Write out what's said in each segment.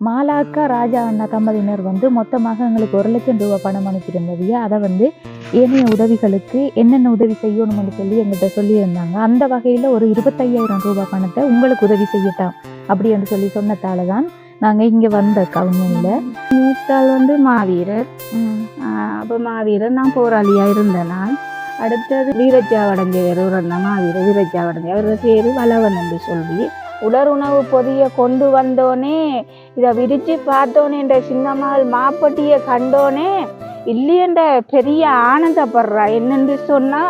மாலாக்கா ராஜா அண்ணா தம்பதியினர் வந்து மொத்தமாக எங்களுக்கு 1,00,000 ரூபாய் பணம் அனுப்பியிருந்தது. அதை வந்து ஏனைய உதவிகளுக்கு என்னென்ன உதவி செய்யணும்னு சொல்லி எங்கள்கிட்ட சொல்லியிருந்தாங்க. அந்த வகையில் ஒரு 25,000 ரூபாய் பணத்தை உங்களுக்கு உதவி செய்யட்டாம் அப்படின்னு சொல்லி சொன்னதால தான் நாங்கள் இங்கே வந்த கவுனியில். மூத்தாள் வந்து மாவீரர். அப்போ மாவீரர் நான் போராளியாக இருந்தேன். நான் அடுத்தது வீரச்சாவடைஞ்சவர் ஒரு அண்ணா மாவீரர் வீரச்சாவடைஞ்ச அவரோட பேர் வளவன் என்று சொல்லி உலருணவு பொதிய கொண்டு வந்தோனே இதை விரிச்சு பார்த்தோன்னே என்ற சின்னம்மாள் மாப்பட்டியை கண்டோனே இல்லையென்ற பெரிய ஆனந்தப்படுறா. என்னென்று சொன்னா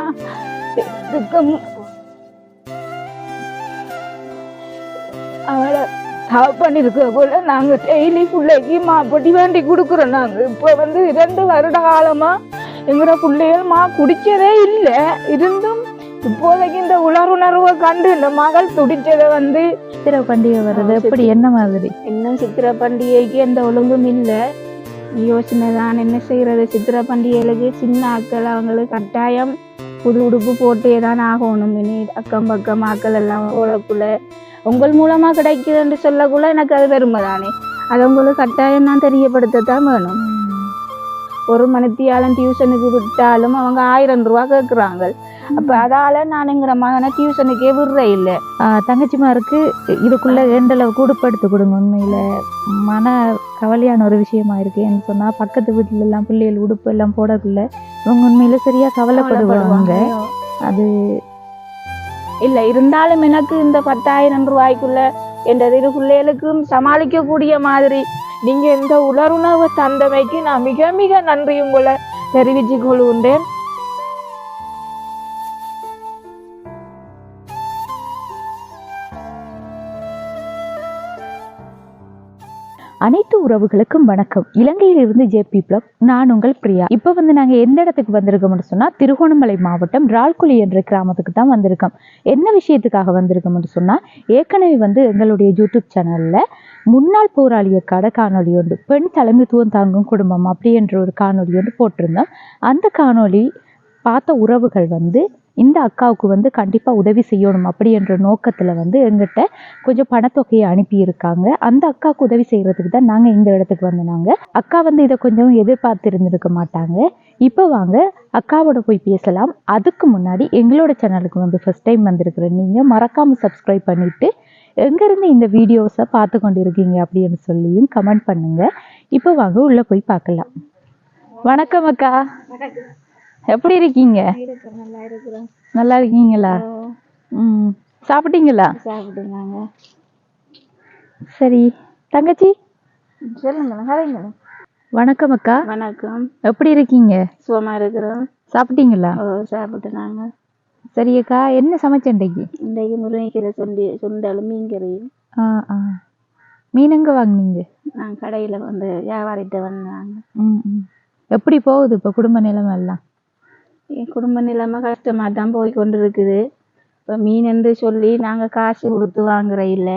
அவளை பண்ணிருக்க போல நாங்க டெய்லி பிள்ளைக்கு மாப்பட்டி வேண்டி கொடுக்குறோம். நாங்க இப்போ வந்து 2 வருட காலமா எங்களோட பிள்ளைகள் குடிச்சதே இல்லை. இருந்தும் இப்போதைக்கு இந்த உணர்வுணர்வை கண்டு இந்த மகள் துடிச்சதை வந்து சித்திரை பண்டிகை வருது. எப்படி என்ன மாதிரி இன்னும் சித்திரை பண்டிகைக்கு எந்த ஒழுங்கும் இல்லை. யோசனை தான் என்ன செய்யறது. சித்திரை பண்டிகைகளுக்கு சின்ன ஆக்கள் அவங்களுக்கு கட்டாயம் புது உடுப்பு போட்டே தான் ஆகணும். இனி அக்கம் பக்கம் ஆக்கள் எல்லாம் ஓடக்குள்ள உங்கள் மூலமா கிடைக்குதுன்னு சொல்லக்குள்ள எனக்கு அது பெருமை தானே. அது உங்களுக்கு கட்டாயம் நான் தெரியப்படுத்தத்தான் வேணும். ஒரு மணித்தியாலும் டியூஷனுக்கு விட்டாலும் அவங்க 1000 ரூபா கேட்குறாங்க. அப்போ அதால் நான் எங்கிற மகனை டியூஷனுக்கே விடுற இல்லை. தங்கச்சிமாருக்கு இதுக்குள்ளே ஏண்டளவு கூடுப்படுத்தி கொடுங்க. உண்மையில் மன கவலையான ஒரு விஷயமா இருக்குன்னு சொன்னால் பக்கத்து வீட்டில எல்லாம் பிள்ளைகள் உடுப்பு எல்லாம் போடக்குள்ள இவங்க உண்மையில சரியாக கவலைப்படுவாங்க. அது இல்லை இருந்தாலும் எனக்கு இந்த 10,000 ரூபாய்க்குள்ள என்ற இரு பிள்ளைகளுக்கும் சமாளிக்கக்கூடிய மாதிரி நீங்கள் இந்த உணர்வுணர்வு தந்தமைக்கு நான் மிக மிக நன்றி உங்களை தெரிவித்து கொள்கின்றேன். அனைத்து உறவுகளுக்கும் வணக்கம். இலங்கையிலிருந்து ஜேபி பிளாக். நான் உங்கள் பிரியா. இப்போ வந்து நாங்கள் எந்த இடத்துக்கு வந்திருக்கோம்னு சொன்னால் திருகோணமலை மாவட்டம் ரால்குழி என்ற கிராமத்துக்கு தான் வந்திருக்கோம். என்ன விஷயத்துக்காக வந்திருக்கோம்னு சொன்னால் ஏற்கனவே வந்து எங்களுடைய யூடியூப் சேனலில் முன்னாள் போராளியக்கான காணொலி ஒன்று பெண் தலைமைத்துவம் தாங்கும் குடும்பம் அப்படி என்ற ஒரு காணொலி ஒன்று போட்டிருந்தோம். அந்த காணொலி பார்த்த உறவுகள் வந்து இந்த அக்காவுக்கு வந்து கண்டிப்பாக உதவி செய்யணும் அப்படி என்ற நோக்கத்தில் வந்து எங்கிட்ட கொஞ்சம் பணத்தொகையை அனுப்பியிருக்காங்க. அந்த அக்காவுக்கு உதவி செய்கிறதுக்கு தான் நாங்கள் இந்த இடத்துக்கு வந்தோம். அக்கா வந்து இதை கொஞ்சம் எதிர்பார்த்திருந்திருக்க மாட்டாங்க. இப்போ வாங்க அக்காவோட போய் பேசலாம். அதுக்கு முன்னாடி எங்களோட சேனலுக்கு வந்து ஃபர்ஸ்ட் டைம் வந்திருக்கிற நீங்கள் மறக்காமல் சப்ஸ்கிரைப் பண்ணிவிட்டு எங்கேருந்து இந்த வீடியோஸை பார்த்து கொண்டு இருக்கீங்க அப்படின்னு சொல்லியும் கமெண்ட் பண்ணுங்கள். இப்போ வாங்க உள்ளே போய் பார்க்கலாம். வணக்கம் அக்கா, எப்படி இருக்கீங்க? நல்லா இருக்கீங்களா? சாப்பிட்டீங்களா? சாப்பிட்டுங்க. சரி தங்கச்சி சொல்லுங்க. வணக்கம் அக்கா. வணக்கம். எப்படி இருக்கீங்க? சுகமா இருக்கிறோம். சாப்பிட்டீங்களா? சாப்பிட்டுனாங்க. சரி அக்கா, என்ன சமைச்ச இன்றைக்கு? இன்றைக்கு முருங்கைக்கீரை சுண்டலும் மீன் கறியும். மீன் எங்கே வாங்கினீங்க? நான் கடையில் வந்து வியாபாரிட்ட வந்தாங்க. எப்படி போகுது இப்போ குடும்ப நிலைமை எல்லாம்? என் குடும்ப நிலைமை கஷ்டமாக தான் போய் கொண்டு இருக்குது. இப்போ மீன் என்று சொல்லி நாங்கள் காசு கொடுத்து வாங்குற இல்லை.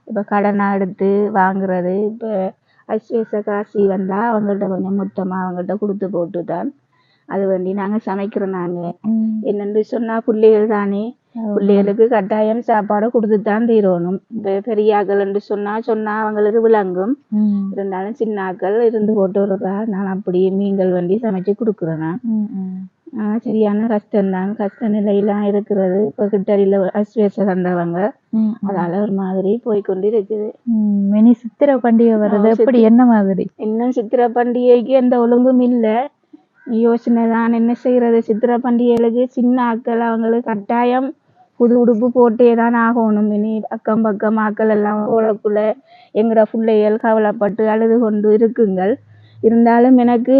இப்போ கடனாக எடுத்து வாங்குறது. இப்போ அஸ்வேச காசி வந்தால் அவங்கள்ட்ட கொஞ்சம் மொத்தமாக அவங்கள்ட்ட கொடுத்து போட்டு தான் அது வேண்டி நாங்கள் சமைக்கிறோம். நாங்கள் என்னென்று சொன்னால் பிள்ளைகள் தானே, பிள்ளைகளுக்கு கட்டாயம் சாப்பாடு கொடுத்து தான் தீரணும். இப்போ பெரியாக்கள் என்று சொன்னால் அவங்களுக்கு விளங்கும். இருந்தாலும் சின்னாக்கள் இருந்து போட்டு இருக்கா. நான் அப்படியே மீன்கள் வேண்டி சமைச்சு கொடுக்குறேன். நான் சரியான கஷ்டம்தான், கஷ்ட நிலையெல்லாம் இருக்கிறது. இப்போ கிட்டடியில் அஸ்வேச கண்டவங்க அதால ஒரு மாதிரி போய்கொண்டு இருக்குது. மினி சித்திரை பண்டிகை வருது. எப்படி என்ன மாதிரி? இன்னும் சித்திரை பண்டிகைக்கு எந்த ஒழுங்கும் இல்லை. யோசனை தான் என்ன செய்யறது. சித்திரை பண்டிகைகளுக்கு சின்ன ஆக்கள் அவங்களுக்கு கட்டாயம் புது உடுப்பு போட்டே தான் ஆகணும். இனி அக்கம் பக்கம் ஆக்கள் எல்லாம் ஓடக்குள்ள எங்களோட பிள்ளைகள் கவலைப்பட்டு அழுது கொண்டு இருக்குங்கள். இருந்தாலும் எனக்கு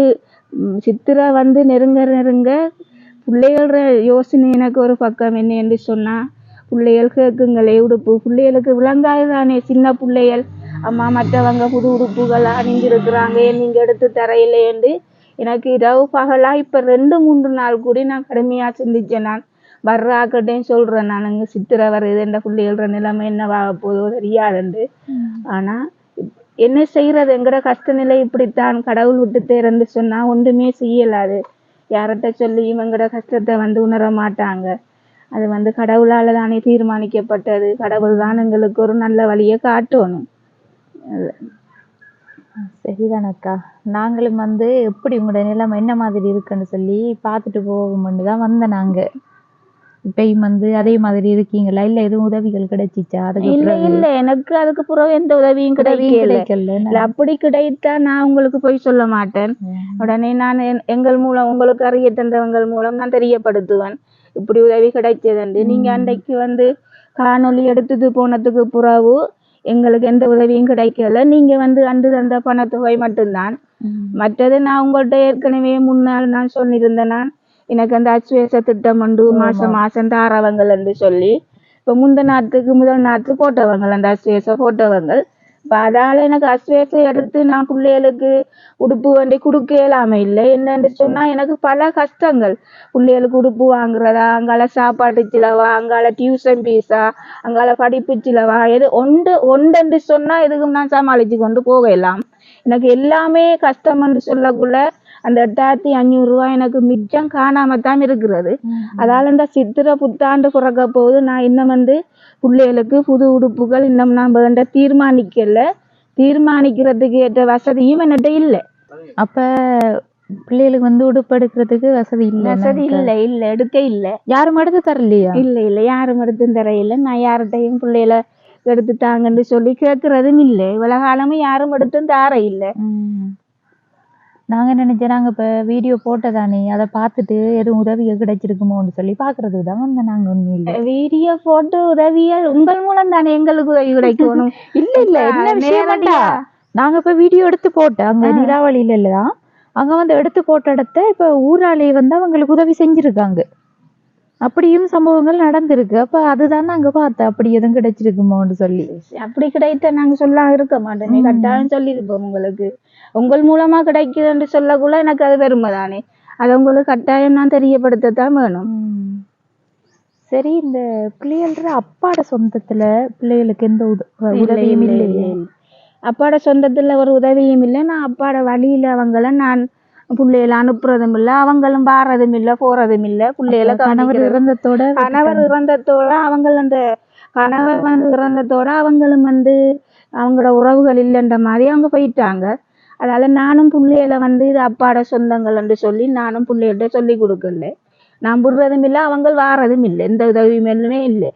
சித்திரை வந்து நெருங்க பிள்ளைகள யோசனை எனக்கு ஒரு பக்கம் என்ன என்று சொன்னால் பிள்ளைகள் கேட்குங்களே உடுப்பு. பிள்ளைகளுக்கு விளங்காது தானே. சின்ன பிள்ளைகள் அம்மா மற்றவங்க புது உடுப்புகள் அணிஞ்சிருக்கிறாங்க, நீங்கள் எடுத்து தரையிலேண்டு எனக்கு இரவு பகலாக இப்போ 2-3 நாள் கூட நான் கடுமையாக சிந்திச்சேன். நான் வர்ற ஆக்கட்டையும் சொல்கிறேன். நான் அங்கே சித்திரை வருது, என்ற பிள்ளைகள நிலைமை என்னவாக போதோ தெரியாதுண்டு. ஆனால் என்ன செய்கிறது, எங்கட கஷ்ட நிலை இப்படித்தான். கடவுள் விட்டு தேர்ந்து சொன்னால் ஒன்றுமே செய்யலாது. யார்கிட்ட சொல்லி இவங்கட கஷ்டத்தை வந்து உணர மாட்டாங்க. அது வந்து கடவுளால் தானே தீர்மானிக்கப்பட்டது. கடவுள் தான் எங்களுக்கு ஒரு நல்ல வழியை காட்டணும். சரிதான் அக்கா. நாங்களும் வந்து எப்படி உங்களோட நிலைமை என்ன மாதிரி இருக்குன்னு சொல்லி பார்த்துட்டு போவோம்னு தான் வந்தேன் நாங்க. இப்பயும் வந்து அதே மாதிரி இருக்கீங்களா? இல்ல எதுவும் உதவிகள் கிடைச்சிச்சா? அதுக்கு இல்ல பிறகு இல்ல எனக்கு அதுக்கு பிறகு எந்த உதவியும் உதவியும் கிடைக்கல. கிடைக்கல. இல்ல அப்படி கிடைத்தா நான் உங்களுக்கு போய் சொல்ல மாட்டேன். உடனே நான் எங்கள் மூலம் உங்களுக்கு அறிய தந்தவங்கள் மூலம் நான் தெரியப்படுத்துவேன் இப்படி உதவி கிடைச்சதுண்டு. நீங்க அன்றைக்கு வந்து காணொளி எடுத்துட்டு போனதுக்கு பிறகு எங்களுக்கு எந்த உதவியும் கிடைக்கல. நீங்க வந்து அன்று தந்த பணத்தொகை மட்டும்தான். மற்றது நான் உங்கள்ட்ட ஏற்கனவே முன்னால் நான் சொல்லியிருந்தேன். நான் எனக்கு அந்த அச்சுவேச திட்டம் உண்டு மாசம் மாசம் தாரவங்கள் என்று சொல்லி இப்ப முதல் நாட்டுக்கு போட்டவங்க அந்த அஸ்வேச போட்டவங்க. இப்ப அதால எனக்கு அஸ்வேச எடுத்து நான் பிள்ளைகளுக்கு உடுப்பு வண்டி கொடுக்க இயலாம இல்லை. என்னன்னு சொன்னா எனக்கு பல கஷ்டங்கள். பிள்ளைகளுக்கு உடுப்பு வாங்குறதா, அங்கால சாப்பாட்டு சிலவா, அங்கால டியூஷன் ஃபீஸா, அங்கால படிப்பு சிலவா, எது ஒன்று சொன்னா எதுக்கும் நான் சமாளிச்சு கொண்டு போகலாம். எனக்கு எல்லாமே கஷ்டம் என்று சொல்லக்குள்ள அந்த 8500 ரூபாய் எனக்கு மிச்சம் காணாமத்தான் இருக்கிறது. அதால இந்த சித்திரை புத்தாண்டு பிறக்க போது நான் இன்னும் வந்து பிள்ளைகளுக்கு புது உடுப்புகள் இன்னும் நான் வேண்ட தீர்மானிக்கிறதுக்கு ஏற்ற வசதியும் என்கிட்ட இல்லை. அப்ப பிள்ளைகளுக்கு வந்து உடுப்பு எடுக்கிறதுக்கு வசதி இல்ல எடுக்க இல்ல. யாரும் எடுத்து தரலையா? இல்ல யாரும் எடுத்து தரையில. நான் யார்கிட்டையும் பிள்ளைகளை எடுத்து தாங்கன்னு சொல்லி கேட்கறதும் இல்லை. இவ்வளவு காலமும் யாரும் எடுத்தும் தார இல்லை. நாங்க நினைச்சேன் நாங்க இப்ப வீடியோ போட்டதானே அதை பார்த்துட்டு எதுவும் உதவிகள் கிடைச்சிருக்குமோன்னு சொல்லி பாக்குறதுக்கு தான் வந்து நாங்க உண்மையில வீடியோ போட்டு உதவியால் உங்கள் மூலம் தானே எங்களுக்கு உதவி கிடைக்கணும். இல்ல என்ன விஷயம்டா, நாங்க இப்ப வீடியோ எடுத்து போட்டோம் அங்க நிலாவளியில இல்லதான் அங்க வந்து எடுத்து போட்ட இடத்த இப்ப ஊராளே வந்து அவங்களுக்கு உதவி செஞ்சிருக்காங்க. அப்படியும் சம்பவங்கள் நடந்திருக்கு. அப்ப அதுதான் நாங்க பார்த்தோம் அப்படி எதுவும் கிடைச்சிருக்குமோன்னு சொல்லி. அப்படி கிடைத்த நாங்க சொல்ல இருக்க மாட்டோம். கட்டாயம் சொல்லியிருப்போம் உங்களுக்கு. உங்கள் மூலமா கிடைக்குதுன்னு சொல்லக்குள்ள எனக்கு அது பெருமை தானே. அது உங்களுக்கு கட்டாயம் நான் தெரியப்படுத்தத்தான் வேணும். சரி, இந்த பிள்ளைகள அப்பாட சொந்தத்துல பிள்ளைகளுக்கு எந்த உதவியும் இல்லையே? அப்பாட சொந்தத்துல ஒரு உதவியும் இல்லை. நான் அப்பாட வழியில அவங்கள நான் பிள்ளைகளை அனுப்புறதும் இல்லை, அவங்களும் வாரதும் இல்லை, போறதும் இல்லை. பிள்ளைகளை கணவர் இறந்தத்தோட அவங்க அந்த கணவர் வந்து இறந்தத்தோட அவங்களும் வந்து அவங்களோட உறவுகள் இல்லைன்ற மாதிரி அவங்க போயிட்டாங்க. அதால நானும் பிள்ளைகளை வந்து இது அப்பாட சொந்தங்கள் என்று சொல்லி நானும் பிள்ளைகிட்ட சொல்லி கொடுக்கல. நான் விடுறதும் இல்லை, அவங்க வாரதும் இல்லை, எந்த உதவியுமே இல்லை.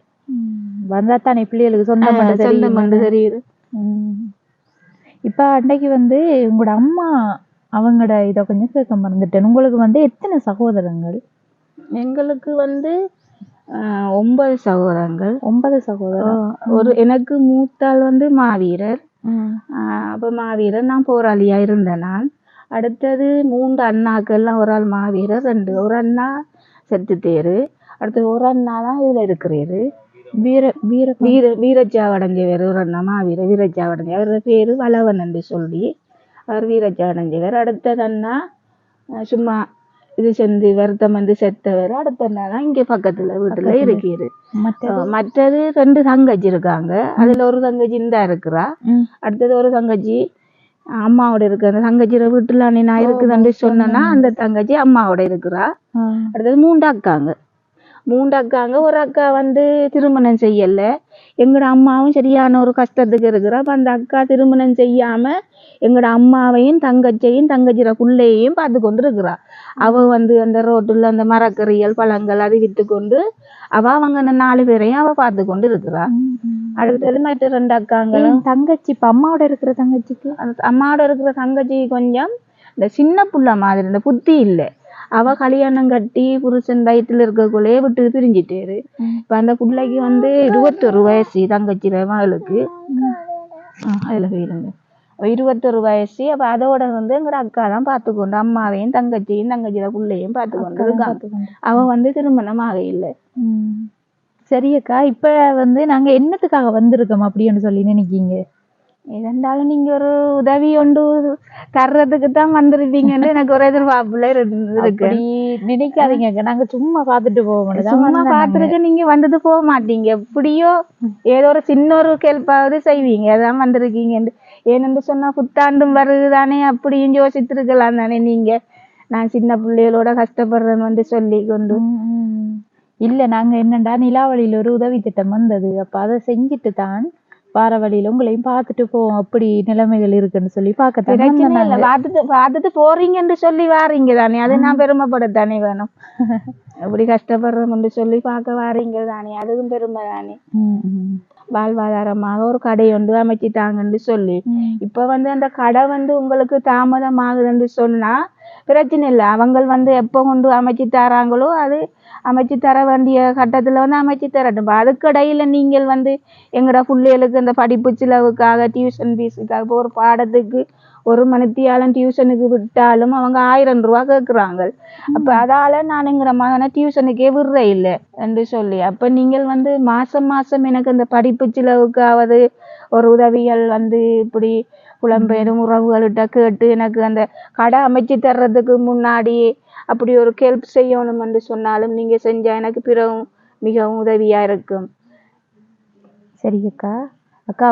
வந்தா தானே பிள்ளைகளுக்கு சொந்தம் தெரியுது. இப்ப அன்னைக்கு வந்து உங்களோட அம்மா அவங்களோட இதை கொஞ்சம் கேட்க மறந்துட்டேன். உங்களுக்கு வந்து எத்தனை சகோதரங்கள்? எங்களுக்கு வந்து 9 சகோதரங்கள். 9 சகோதரர். ஒரு எனக்கு மூத்தாள் வந்து மாவீரர். அப்ப மாவீரர் நான் போராளியா இருந்தேன் நான். அடுத்தது 3 அண்ணாக்கள்லாம், ஒரு ஆள் மாவீரர், 2 ஒரு அண்ணா செத்து தேரு, அடுத்தது ஒரு அண்ணா தான் இதுல இருக்கிறாரு வீரச்சாவடைஞ்சவர். ஒரு அண்ணா மாவீரர் வீரச்சாவடைஞ்சவர். அவரோட பேரு வளவன் என்று சொல்லி அவர் வீரச்சாவடைஞ்சவர். அடுத்தது அண்ணா சும்மா இது செஞ்சு வருத்தம் வந்து செத்தவர். அடுத்த அண்ணா தான் இங்க பக்கத்துல வீட்டுல இருக்கிறது. மற்றது 2 தங்கச்சி இருக்காங்க. அதுல ஒரு தங்கச்சி இந்தா இருக்கிறா. அடுத்தது ஒரு தங்கச்சி அம்மாவோட இருக்கு. அந்த தங்கச்சியோட வீட்டுல நான் இருக்குதுன்னு சொன்னா அந்த தங்கச்சி அம்மாவோட இருக்கிறா. அடுத்தது 3 அக்காங்க. ஒரு அக்கா வந்து திருமணம் செய்யல. எங்களோட அம்மாவும் சரியான ஒரு கஷ்டத்துக்கு இருக்கிறா. அப்ப அந்த அக்கா திருமணம் செய்யாம எங்களோட அம்மாவையும் தங்கச்சியோட பிள்ளையையும் பார்த்து கொண்டு இருக்கிறா. அவ வந்து அந்த ரோட்டுல அந்த மரக்கறிகள் பழங்கள் அது விட்டு கொண்டு அவங்க அந்த 4 பேரையும் அவ பார்த்து கொண்டு இருக்கிறா. அடுத்தது மற்ற 2 அக்காங்களும் தங்கச்சி இப்ப அம்மாவோட இருக்கிற தங்கச்சிக்கு அம்மாவோட இருக்கிற தங்கச்சி கொஞ்சம் இந்த சின்ன புள்ள மாதிரி இந்த புத்தி இல்லை. அவ கல்யாணம் கட்டி புருஷன் வயிற்றுல இருக்கக்குள்ளே விட்டு பிரிஞ்சிட்டாரு. இப்ப அந்த பிள்ளைக்கு வந்து 21 வயசு. தங்கச்சியோட மகளுக்கு அதுல போயிருங்க 21 வயசு. அப்ப அதோட வந்து எங்களோட அக்கா தான் பார்த்துக்கொண்டு அம்மாவையும் தங்கச்சியோட பிள்ளையும் பார்த்துக்கொண்டு இருக்காங்க. அவ வந்து திருமணம் ஆக இல்லை. சரியக்கா, இப்ப வந்து நாங்க என்னத்துக்காக வந்திருக்கோம் அப்படின்னு சொல்லி நினைக்கீங்க? இருந்தாலும் நீங்க ஒரு உதவி ஒன்று தர்றதுக்கு தான் வந்திருப்பீங்கன்னு எனக்கு ஒரு எதிர்பார்ப்புல இருக்கு. நினைக்காதீங்க, நாங்க சும்மா பாத்துட்டு போவோம். சும்மா பாத்துருக்கு நீங்க வந்தது போக மாட்டீங்க. எப்படியோ ஏதோ ஒரு சின்ன ஒரு கேள்பாவது செய்வீங்க. அதான் வந்திருக்கீங்க. ஏனென்று சொன்னா புத்தாண்டும் வருதுதானே, அப்படியும் யோசித்திருக்கலாம் தானே நீங்க. நான் சின்ன பிள்ளைகளோட கஷ்டப்படுறேன்னு வந்து சொல்லி கொண்டு இல்ல, நாங்க என்னண்டா நிலாவளியில ஒரு உதவி திட்டம் வந்தது. அப்ப அதை செஞ்சுட்டு தான் வார வழியில உங்களையும் பார்த்துட்டு போவோம் அப்படி நிலைமைகள் இருக்குன்னு சொல்லி பார்க்கத்தான் பிரச்சனை இல்ல, வந்தாங்க. பார்த்துட்டு போறீங்கன்னு சொல்லி வாரீங்க தானே, அது நான் பெருமைப்படத்தானே வேணும். எப்படி கஷ்டப்படுறோம்னு சொல்லி பார்க்க வாரீங்க தானே, அதுவும் பெருமை தானே. ம், ம், வாழ்வாதாரமாக ஒரு கடை ஒன்று அமைச்சிட்டாங்கன்னு சொல்லி ம். இப்ப அந்த கடை உங்களுக்கு தாமதம் ஆகுதுன்னு சொன்னா பிரச்சனை இல்லை. அவங்க எப்ப கொண்டு அமைச்சு தராங்களோ அது அமைச்சு தர வேண்டிய கட்டத்துல அமைச்சு தரட்டும். அதுக்கிடையில நீங்கள் எங்கட பிள்ளைகளுக்கு இந்த படிப்பு செலவுக்காக டியூஷன் ஃபீஸுக்காக இப்போ ஒரு பாடத்துக்கு ஒரு மணித்தியாலம் டியூஷனுக்கு விட்டாலும் அவங்க 1000 ரூபா கேட்குறாங்க. அப்ப அதால நான் எங்கிற மகனை டியூஷனுக்கே விடுற இல்லை என்று சொல்லி அப்ப நீங்கள் மாசம் மாசம் எனக்கு இந்த படிப்பு செலவுக்காவது ஒரு உதவிகள் இப்படி புலம்பெயரும் உறவுகள்கிட்ட கேட்டு எனக்கு அந்த கடை அமைச்சு தர்றதுக்கு முன்னாடி அப்படி ஒரு ஹெல்ப் செய்யணும் என்று சொன்னாலும் நீங்க செஞ்சா எனக்கு பிறகும் மிகவும் உதவியா இருக்கும். சரி அக்கா. அக்கா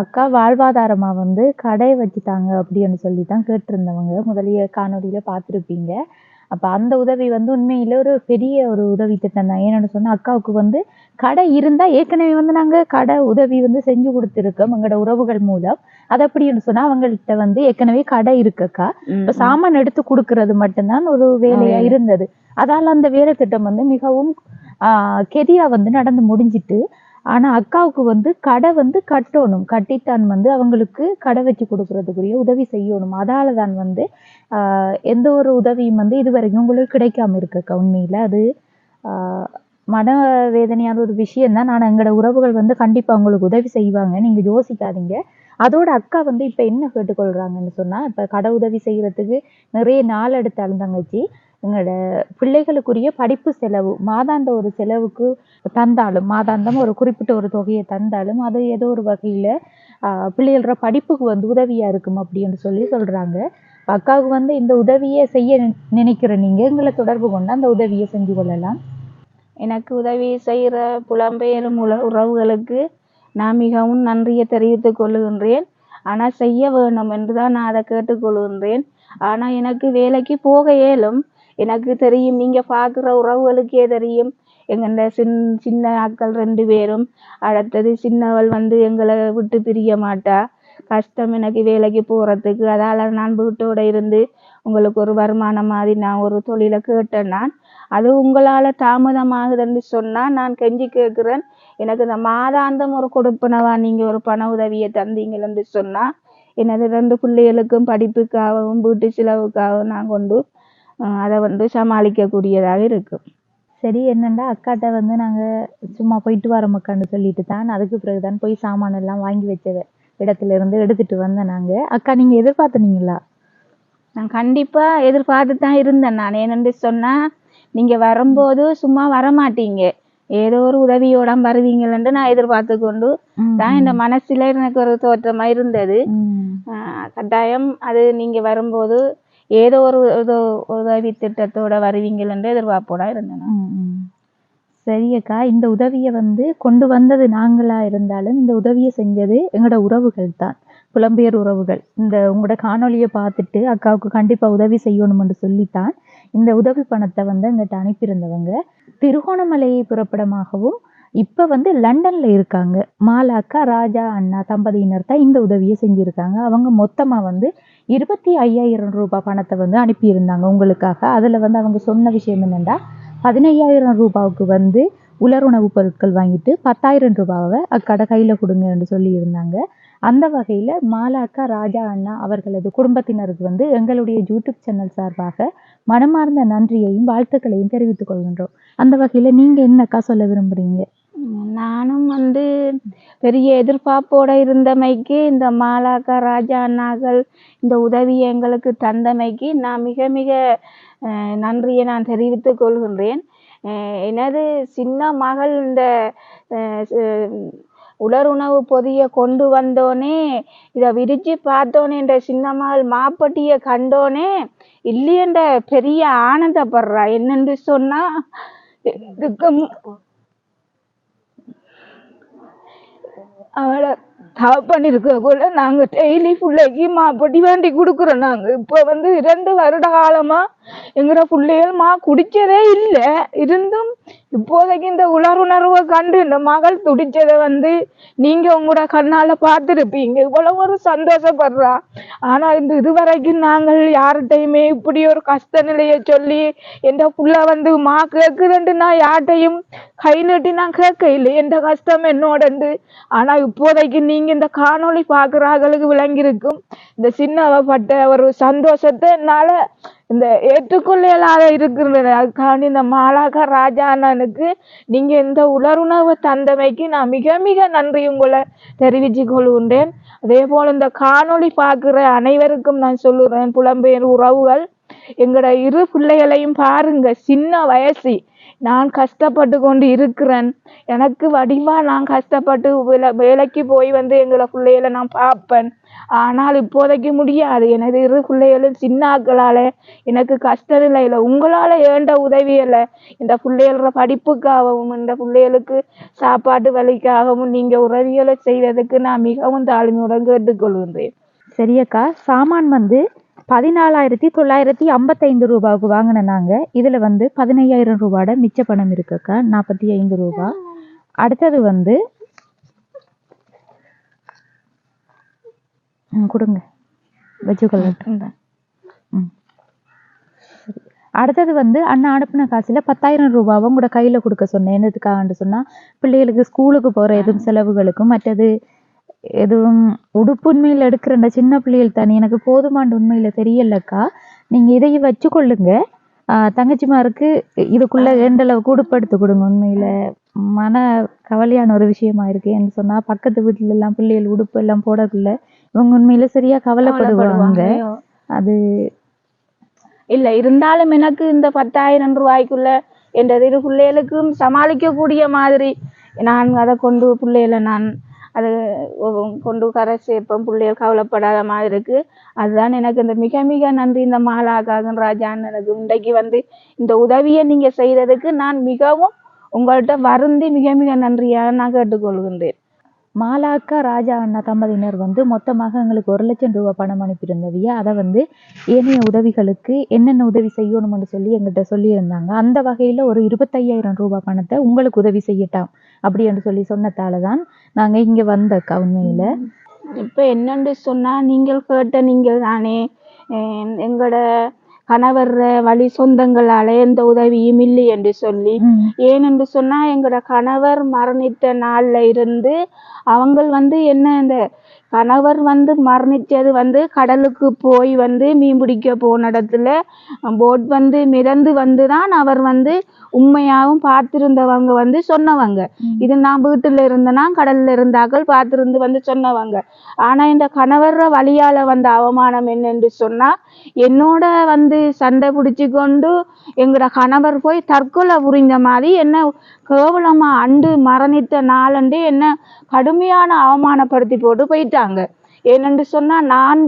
அக்கா வாழ்வாதாரமா கடை வச்சுட்டாங்க அப்படின்னு சொல்லி தான் கேட்டிருந்தவங்க முதலிய காணொலியில பார்த்துருப்பீங்க. அப்ப அந்த உதவி உண்மையில ஒரு பெரிய ஒரு உதவி திட்டம் தான். ஏன்னு சொன்னா அக்காவுக்கு கடை இருந்தா ஏற்கனவே நாங்க கடை உதவி செஞ்சு கொடுத்துருக்கோம் எங்களோட உறவுகள் மூலம். அது அப்படின்னு சொன்னா அவங்கள்ட்ட ஏற்கனவே கடை இருக்குக்கா. இப்ப சாமான் எடுத்து கொடுக்கறது மட்டும்தான் ஒரு வேலையா இருந்தது. அதால அந்த வேலை திட்டம் மிகவும் கெதியா நடந்து முடிஞ்சிட்டு. ஆனா அக்காவுக்கு கடை கட்டணும், கட்டித்தான் அவங்களுக்கு கடை வச்சு கொடுக்கறதுக்குரிய உதவி செய்யணும். அதாலதான் எந்த ஒரு உதவியும் இது வரைக்கும் உங்களுக்கு கிடைக்காம இருக்குக்கா. உண்மையில அது மன வேதனையான ஒரு விஷயம் தான். நான் எங்களோட உறவுகள் கண்டிப்பா உங்களுக்கு உதவி செய்வாங்க, நீங்க யோசிக்காதீங்க. அதோட அக்கா இப்ப என்ன கேட்டுக்கொள்றாங்கன்னு சொன்னா, இப்ப கடை உதவி செய்யறதுக்கு நிறைய நாள் எடுத்தாலும் தங்கச்சி எங்களோட பிள்ளைகளுக்குரிய படிப்பு செலவு மாதாந்த ஒரு செலவுக்கு தந்தாலும், மாதாந்தம் ஒரு குறிப்பிட்ட ஒரு தொகையை தந்தாலும் அது ஏதோ ஒரு வகையில பிள்ளைகளோட படிப்புக்கு உதவியா இருக்கும் அப்படின்னு சொல்றாங்க. அக்காவுக்கு இந்த உதவியை செய்ய நினைக்கிற நீங்க எங்களை தொடர்பு கொண்டு அந்த உதவியை செஞ்சு கொள்ளலாம். எனக்கு உதவி செய்யற புலம்பெயரும் உறவுகளுக்கு நான் மிகவும் நன்றியை தெரிவித்துக் கொள்ளுகின்றேன். ஆனா செய்ய வேணும் என்றுதான் நான் அதை கேட்டுக்கொள்கின்றேன். ஆனா எனக்கு வேலைக்கு போக இயலும். எனக்கு தெரியும், நீங்க பாக்குற உறவுகளுக்கே தெரியும், எங்க சின்ன ஆட்கள் 2 பேரும். அடுத்தது சின்னவள் எங்களை விட்டு பிரிய மாட்டா. கஷ்டம் எனக்கு வேலைக்கு போறதுக்கு. அதால நான் வீட்டோட இருந்து உங்களுக்கு ஒரு வருமானம் மாதிரி நான் ஒரு தொழிலை கேட்டேன். நான் அது உங்களால தாமதமாகுதுன்னு சொன்னா நான் கெஞ்சி கேட்கிறேன், எனக்கு இந்த மாதாந்தம் ஒரு கொடுப்பனவா நீங்க ஒரு பண உதவியை தந்தீங்கன்னு சொன்னா எனது 2 பிள்ளைகளுக்கும் படிப்புக்காகவும் வீட்டு செலவுக்காகவும் நான் கொண்டு அதை சமாளிக்க கூடியதாக இருக்கும். சரி, என்னண்டா அக்காட்ட நாங்க சும்மா போயிட்டு வரோம் அக்கான்னு சொல்லிட்டு தான் அதுக்கு பிறகுதான் போய் சாமான் எல்லாம் வாங்கி வச்ச இடத்துல இருந்து எடுத்துட்டு வந்தேன் நாங்க. அக்கா நீங்க எதிர்பார்த்தனீங்களா? நான் கண்டிப்பா எதிர்பார்த்து தான் இருந்தேன். நான் என்னென்று சொன்னா, நீங்க வரும்போது சும்மா வரமாட்டீங்க, ஏதோ ஒரு உதவியோட வருவீங்கன்னு நான் எதிர்பார்த்து கொண்டு தான் இந்த மனசுல எனக்கு ஒரு தோற்றமா இருந்தது. கட்டாயம் அது நீங்க வரும்போது ஏதோ ஒரு உதவி திட்டத்தோட வருவீங்கன்னு எதிர்பார்ப்போட இருந்தேன். சரி அக்கா, இந்த உதவியை கொண்டு வந்தது நாங்களா இருந்தாலும் இந்த உதவியை செஞ்சது எங்களோட உறவுகள் தான், புலம்பெயர் உறவுகள். இந்த உங்களோட காணொலியை பார்த்துட்டு அக்காவுக்கு கண்டிப்பா உதவி செய்யணும்னு சொல்லித்தான் இந்த உதவி பணத்தை எங்கிட்ட அனுப்பியிருந்தவங்க. திருகோணமலையை புறப்படமாகவும் இப்ப லண்டன்ல இருக்காங்க மாலாக்கா ராஜா அண்ணா தம்பதியினர் தான் இந்த உதவியை செஞ்சிருக்காங்க. அவங்க மொத்தமா 25,000 ரூபாய் பணத்தை அனுப்பியிருந்தாங்க உங்களுக்காக. அதுல அவங்க சொன்ன விஷயம் என்னன்னா, 15,000 ரூபாவுக்கு உலருணவு பொருட்கள் வாங்கிட்டு 10,000 ரூபாவை அக்கடை கையில கொடுங்கன்னு சொல்லி இருந்தாங்க. அந்த வகையில மாலாக்கா ராஜா அண்ணா அவர்களது குடும்பத்தினருக்கு எங்களுடைய யூடியூப் சேனல் சார்பாக மனமார்ந்த நன்றியையும் வாழ்த்துக்களையும் தெரிவித்துக் கொள்கின்றோம். அந்த வகையில நீங்க என்னக்கா சொல்ல விரும்புறீங்க? நானும் பெரிய எதிர்பார்ப்போட இருந்தமைக்கு இந்த மாலாக்கா ராஜா அண்ணாக்கள் இந்த உதவியை எங்களுக்கு தந்தமைக்கு நான் மிக மிக நன்றியை நான் தெரிவித்துக் கொள்கின்றேன். எனது சின்ன மகள் இந்த உலருணவு பொதியை கொண்டு வந்தோனே, இதை விரிச்சு பார்த்தோன்னே, இந்த சின்ன மகள் மாப்பட்டியை கண்டோனே இல்லையன்ற பெரிய ஆனந்தப்படுறா. என்னென்று சொன்னா, அவளை பண்ணிருக்க கூட நாங்க டெய்லி பிள்ளைக்கு மாப்பட்டி வேண்டி கொடுக்குறோம். நாங்க இப்ப 2 வருட காலமா எங்கட பிள்ளைகள் குடிச்சதே இல்லை. இருந்தும் இப்போதைக்கு இந்த உணர்வை கண்டு இந்த மகள் துடிச்சதை நீங்க உங்களோட கண்ணால பார்த்துருப்பீங்க. இவ்வளவு ஒரு சந்தோஷப்படுறா. ஆனா இதுவரைக்கும் நாங்கள் யார்கிட்டையுமே இப்படி ஒரு கஷ்ட நிலையை சொல்லி எந்த புள்ள கேக்குதுன்னு நான் யார்கிட்டையும் கை நீட்டி நான் கேட்க இல்லை, எந்த கஷ்டம் என்னோடண்டு. ஆனா இப்போதைக்கு நீங்க இந்த காணொளி பாக்குறாங்களுக்கு விளங்கியிருக்கும் இந்த சின்னவப்பட்ட ஒரு சந்தோஷத்தை என்னால இந்த ஏற்றுக்கொள்ளையிலாத இருக்கிறது. அதுக்காண்டி இந்த மாலாக்கா ராஜா அண்ணனுக்கு நீங்க இந்த உணர்வை தந்தமைக்கு நான் மிக மிக நன்றி உங்களை தெரிவிச்சு கொள்கின்றேன். அதே போல இந்த காணொளி பார்க்கிற அனைவருக்கும் நான் சொல்லுறேன், புலம்பெயர் உறவுகள், எங்களோட 2 பிள்ளைகளையும் பாருங்க. சின்ன வயசு நான் கஷ்டப்பட்டு கொண்டு இருக்கிறேன். எனக்கு வடிவா நான் கஷ்டப்பட்டு வேலைக்கு போய் எங்களை பிள்ளைகளை நான் பார்ப்பேன். ஆனால் இப்போதைக்கு முடியாது. எனது 2 பிள்ளைகளும் சின்ன ஆக்களால எனக்கு கஷ்ட நிலையில உங்களால ஏண்ட உதவியில இந்த பிள்ளைகள படிப்புக்காகவும் இந்த பிள்ளைகளுக்கு சாப்பாட்டு வழிக்காகவும் நீங்க உதவிகளை செய்வதற்கு நான் மிகவும் தாழ்மையுடன் கேட்டுக்கொள்கின்றேன். சரியக்கா, சாமான் 14,955 ரூபாவுக்கு வாங்கின நாங்க. இதுல 15,000 ரூபாயோட மிச்ச பணம் இருக்குக்கா, 45 ரூபா. அடுத்தது கொடுங்க வச்சுக்கொள்ள. அடுத்தது அண்ணா அனுப்பின காசுல 10,000 ரூபாவை உங்களோட கையில கொடுக்க சொன்னேன். என்னதுக்காகன்னு சொன்னா பிள்ளைகளுக்கு ஸ்கூலுக்கு போற எதுவும் செலவுகளுக்கும், மற்றது எதுவும் உடுப்பு உண்மையில எடுக்கிற சின்ன பிள்ளைகள் தானே, எனக்கு போதுமாண்டு உண்மையில தெரியலக்கா. நீங்க இதையும் வச்சுக்கொள்ளுங்க. தங்கச்சிமாருக்கு இதுக்குள்ள எந்தளவுக்கு உடுப்படுத்து கொடுங்க. உண்மையில மன கவலையான ஒரு விஷயமா இருக்கு. என்று சொன்னா பக்கத்து வீட்டுல எல்லாம் பிள்ளைகள் உடுப்பு எல்லாம் போடக்குள்ள இவங்க உண்மையில சரியா கவலைப்படுவாங்க. அது இல்ல இருந்தாலும் எனக்கு இந்த 10,000 ரூபாய்க்குள்ள என் 2 பிள்ளைகளுக்கும் சமாளிக்க கூடிய மாதிரி நான் அதை கொண்டு பிள்ளைகளை நான் அதை கொண்டு கரை சேர்ப்பேன். பிள்ளைகள் கவலைப்படாத மாதிரி இருக்கு. அதுதான் எனக்கு இந்த மிக மிக நன்றி இந்த மாலாக்காகன் ராஜா எனக்கு இன்றைக்கு இந்த உதவியை நீங்க செய்ததுக்கு நான் மிகவும் உங்கள்கிட்ட வருந்தி மிக மிக நன்றியாக நான் கேட்டுக்கொள்கின்றேன். மாலாக்கா ராஜா அண்ணா தம்பதியினர் மொத்தமாக எங்களுக்கு 1,00,000 ரூபாய் பணம் அனுப்பியிருந்தவியா. அதை ஏனைய உதவிகளுக்கு என்னென்ன உதவி செய்யணும்னு சொல்லி எங்கிட்ட சொல்லியிருந்தாங்க. அந்த வகையில் ஒரு 25,000 ரூபாய் பணத்தை உங்களுக்கு உதவி செய்யட்டாம் அப்படி என்று சொல்லி சொன்னதால தான் நாங்கள் இங்கே வந்தக்கா. உண்மையில் இப்போ என்னென்று சொன்னால் நீங்கள் கேட்ட நீங்கள் தானே எங்களோட கணவர் வழி சொந்தங்களால எந்த உதவியும் இல்லை என்று சொல்லி. ஏனென்று சொன்னா எங்களோட கணவர் மரணித்த நாள்ல இருந்து அவங்க என்ன இந்த கணவர் மரணிச்சது கடலுக்கு போய் மீன் பிடிக்க போன இடத்துல போட் மிதந்து தான் அவர் உண்மையாகவும் பார்த்திருந்தவங்க சொன்னவங்க. இது நான் வீட்டுல இருந்தனா கடல்ல இருந்தாக்கள் பார்த்திருந்து சொன்னவங்க. ஆனா இந்த கணவர் வழியால அவமானம் என்னன்னு சொன்னா என்னோட சண்டை பிடிச்சு கொண்டு எங்களோட கணவர் போய் தற்கொலை புரிந்த மாதிரி என்ன கேவலமா அண்டு மரணித்த நாளண்டு என்ன கடுமையான அவமானப்படுத்தி போட்டு போயிட்டாங்க. ஏனென்று சொன்னா நான்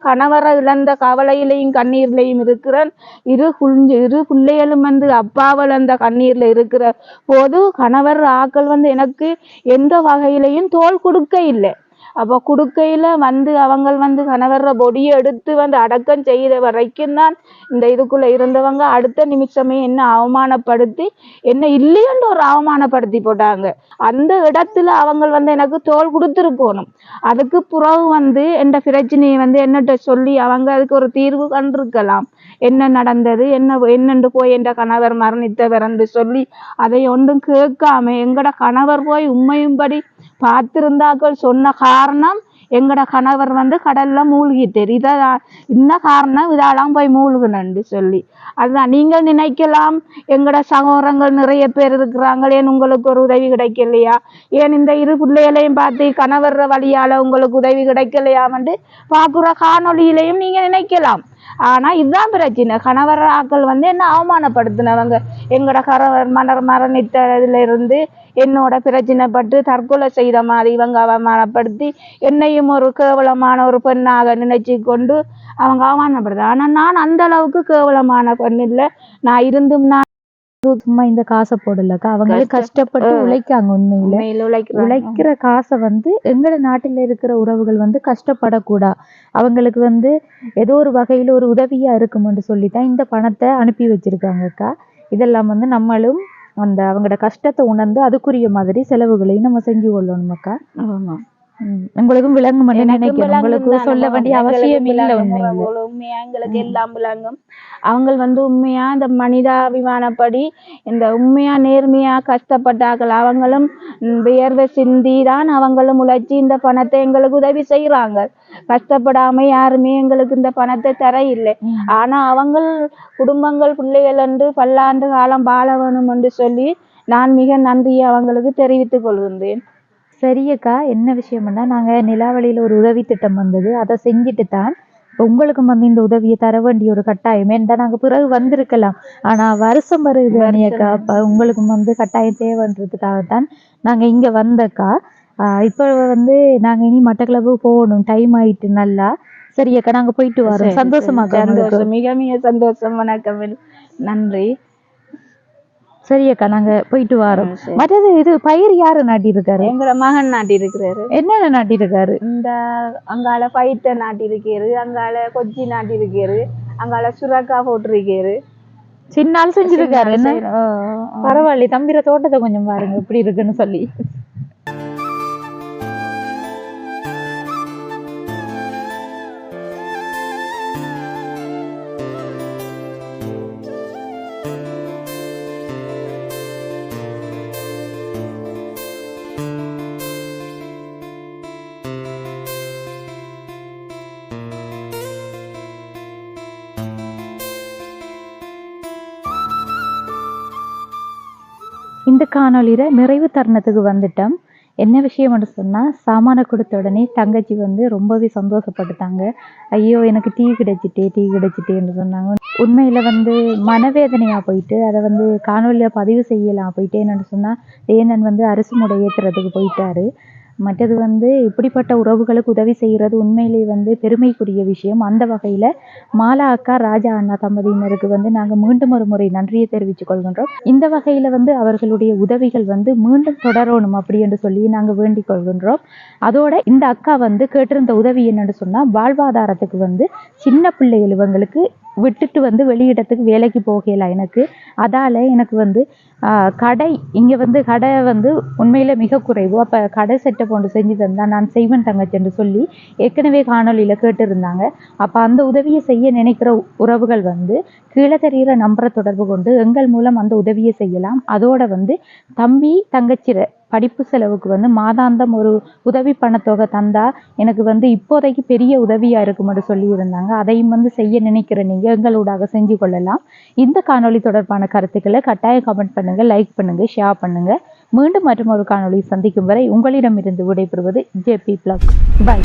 கணவரை இழந்த கவலையிலையும் கண்ணீர்லையும் இருக்கிறேன். 2 பிள்ளைகளும் அப்பாவல் அந்த கண்ணீர்ல இருக்கிற போது கணவர் ஆக்கள் எனக்கு எந்த வகையிலையும் தோல் கொடுக்க இல்லை. அப்போ கொடுக்கையில அவங்க கணவர பொடியை எடுத்து அடக்கம் செய்த வரைக்கும் தான் இந்த இதுக்குள்ள இருந்தவங்க அடுத்த நிமிஷமே என்ன அவமானப்படுத்தி என்ன இல்லையென்று ஒரு அவமானப்படுத்தி போட்டாங்க. அந்த இடத்துல அவங்க எனக்கு தோல் கொடுத்துருக்கணும். அதுக்கு பிறகு எந்த பிரச்சனையை என்னட்ட சொல்லி அவங்க அதுக்கு ஒரு தீர்வு கண்டிருக்கலாம். என்ன நடந்தது என்னென்று போய் என்ற கணவர் மரணித்தவர் என்று சொல்லி அதை ஒன்றும் கேட்காம எங்கட கணவர் போய் உண்மையும்படி பார்த்திருந்தாக்கள் சொன்ன காரணம் எங்கட கணவர் கடல்ல மூழ்கிட்டார். இன்ன காரணம் இதெல்லாம் போய் மூழ்குனு சொல்லி. அதுதான் நீங்கள் நினைக்கலாம் எங்கட சகோதரங்கள் நிறைய பேர் இருக்கிறாங்க, ஏன் உங்களுக்கு ஒரு உதவி கிடைக்கலையா, ஏன் இந்த 2 பிள்ளைகளையும் பார்த்து கணவர் வழியால உங்களுக்கு உதவி கிடைக்கலையாமண்டு பார்க்குற காணொலியிலையும் நீங்க நினைக்கலாம். ஆனா இதுதான் பிரச்சனை. கணவர் ஆக்கள் என்ன அவமானப்படுத்தினவங்க. எங்கட கணவர் மரணித்ததுல இருந்து என்னோட பிரச்சனைப்பட்டு தற்கொலை செய்த மாதிரி இவங்க அவமானப்படுத்தி என்னையும் ஒரு கேவலமான ஒரு பெண்ணாக நினைச்சு கொண்டு அவங்க அவமானப்படுத்த. ஆனா நான் அந்த அளவுக்கு கேவலமான பெண் இல்லை. நான் இருந்தும் நான் சும்மா இந்த காசை போடலக்கா, அவங்களே கஷ்டப்பட்டு உழைக்காங்க. உண்மையில உழைக்கிற காசை வந்து எங்கட நாட்டில இருக்கிற உறவுகள் வந்து கஷ்டப்படக்கூடா, அவங்களுக்கு வந்து ஏதோ ஒரு வகையில ஒரு உதவியா இருக்கும்னு சொல்லித்தான் இந்த பணத்தை அனுப்பி வச்சிருக்காங்கக்கா. இதெல்லாம் வந்து நம்மளும் அந்த அவங்களோட கஷ்டத்தை உணர்ந்து அதுக்குரிய மாதிரி செலவுகளையும் நம்ம செஞ்சு கொள்ளணுமாக்கா. உங்களுக்கும் விளங்கும் நினைக்கிறேன், உங்களுக்கு சொல்ல வேண்டிய அவசியம் இல்லை. உண்மையா எங்களுக்கு எல்லாம் விளங்கும். அவங்க வந்து உண்மையா இந்த மனிதாபிமானப்படி இந்த உண்மையா நேர்மையா கஷ்டப்பட்டார்கள். அவங்களும் வியர்வை சிந்தி தான் அவங்களும் உழைச்சி இந்த பணத்தை எங்களுக்கு உதவி செய்யறாங்க. கஷ்டப்படாம யாருமே எங்களுக்கு இந்த பணத்தை தர இல்லை. ஆனா அவங்க குடும்பங்கள் பிள்ளைகள் என்று பல்லாண்டு காலம் வாழ வேணும் என்று சொல்லி நான் மிக நன்றியை அவங்களுக்கு தெரிவித்துக் கொள்கின்றேன். சரியக்கா, என்ன விஷயம்னா நாங்கள் நிலாவளியில் ஒரு உதவி திட்டம் வந்தது, அதை செஞ்சுட்டு தான் இப்போ உங்களுக்கும் வந்து இந்த உதவியை தர வேண்டிய ஒரு கட்டாயம். ஏன்டா நாங்கள் பிறகு வந்திருக்கலாம், ஆனால் வருஷம் வருது அண்ணியக்கா, அப்போ உங்களுக்கும் வந்து கட்டாயம் தேவைன்றதுக்காகத்தான் நாங்கள் இங்கே வந்தக்கா. இப்போ வந்து நாங்கள் இனி மட்டக்களப்பு போகணும், டைம் ஆயிட்டு. நல்லா சரியக்கா, நாங்கள் போயிட்டு வரோம். சந்தோஷமாக்கா? சந்தோஷம், மிக மிக சந்தோஷம். வணக்கம், நன்றி. சரியக்கா, நாங்க போயிட்டு வரோம். மற்றது இது பயிர் யாரு நாட்டி இருக்காரு? எங்களோட மகன் நாட்டி இருக்கிறாரு. என்னென்ன நாட்டி இருக்காரு? இந்த அங்கால பயிட்ட நாட்டி இருக்காரு, அங்கால கொச்சி நாட்டி இருக்காரு, அங்கால சுரக்கா போட்டிருக்காரு. சின்னால் செஞ்சிருக்காரு. என்ன பரவாயில்ல, தம்பிர தோட்டத்தை கொஞ்சம் பாருங்க எப்படி இருக்குன்னு சொல்லி. இந்த காணொலியில் நிறைவு தருணத்துக்கு வந்துட்டோம். என்ன விஷயம்னு சொன்னால், சாமானை கொடுத்த உடனே தங்கச்சி வந்து ரொம்பவே சந்தோஷப்பட்டுட்டாங்க. ஐயோ எனக்கு டீ கிடைச்சிட்டேன்னு சொன்னாங்க. உண்மையில் வந்து மனவேதனையாக போயிட்டு அதை வந்து காணொலியாக பதிவு செய்யலாம் போயிட்டு. என்னென்னு சொன்னால், ஏனன் வந்து அரிசி மூடை ஏற்றுறதுக்கு போயிட்டாரு. மற்றது வந்து இப்படிப்பட்ட உறவுகளுக்கு உதவி செய்கிறது உண்மையிலே வந்து பெருமைக்குரிய விஷயம். அந்த வகையில் மாலா அக்கா, ராஜா அண்ணா தம்பதியினருக்கு வந்து நாங்கள் மீண்டும் ஒரு முறை நன்றியை தெரிவித்துக் கொள்கின்றோம். இந்த வகையில் வந்து அவர்களுடைய உதவிகள் வந்து மீண்டும் தொடரணும் அப்படி என்று சொல்லி நாங்கள் வேண்டிக் கொள்கின்றோம். அதோட இந்த அக்கா வந்து கேட்டிருந்த உதவி என்னென்னு சொன்னால், வாழ்வாதாரத்துக்கு வந்து சின்ன பிள்ளைகள் இவங்களுக்கு விட்டுட்டு வந்து வெளியிடத்துக்கு வேலைக்கு போகலாம் எனக்கு. அதால் எனக்கு வந்து கடை இங்கே வந்து கடை வந்து உண்மையில் மிக குறைவு. அப்போ கடை செட்டப் ஒன்று செஞ்சு தந்தால் நான் செய்வேன் தங்கச்சின்னு சொல்லி ஏற்கனவே காணொலியில் கேட்டிருந்தாங்க. அப்போ அந்த உதவியை செய்ய நினைக்கிற உறவுகள் வந்து கீழே தெரிகிற நம்பரை தொடர்பு கொண்டு எங்கள் மூலம் அந்த உதவியை செய்யலாம். அதோட வந்து தம்பி தங்கச்சிர படிப்பு செலவுக்கு வந்து மாதாந்தம் ஒரு உதவி பணத்தொகை தந்தா எனக்கு வந்து இப்போதைக்கு பெரிய உதவியாக இருக்கும்னு சொல்லியிருந்தாங்க. அதையும் வந்து செய்ய நினைக்கிற நீங்கள் எங்களூடாக செஞ்சு கொள்ளலாம். இந்த காணொலி தொடர்பான கருத்துக்களை கட்டாயம் கமெண்ட் பண்ணுங்கள், லைக் பண்ணுங்கள், ஷேர் பண்ணுங்கள். மீண்டும் மற்றும் ஒரு காணொலி சந்திக்கும் வரை உங்களிடமிருந்து விடைபெறுவது JP Plug. பை.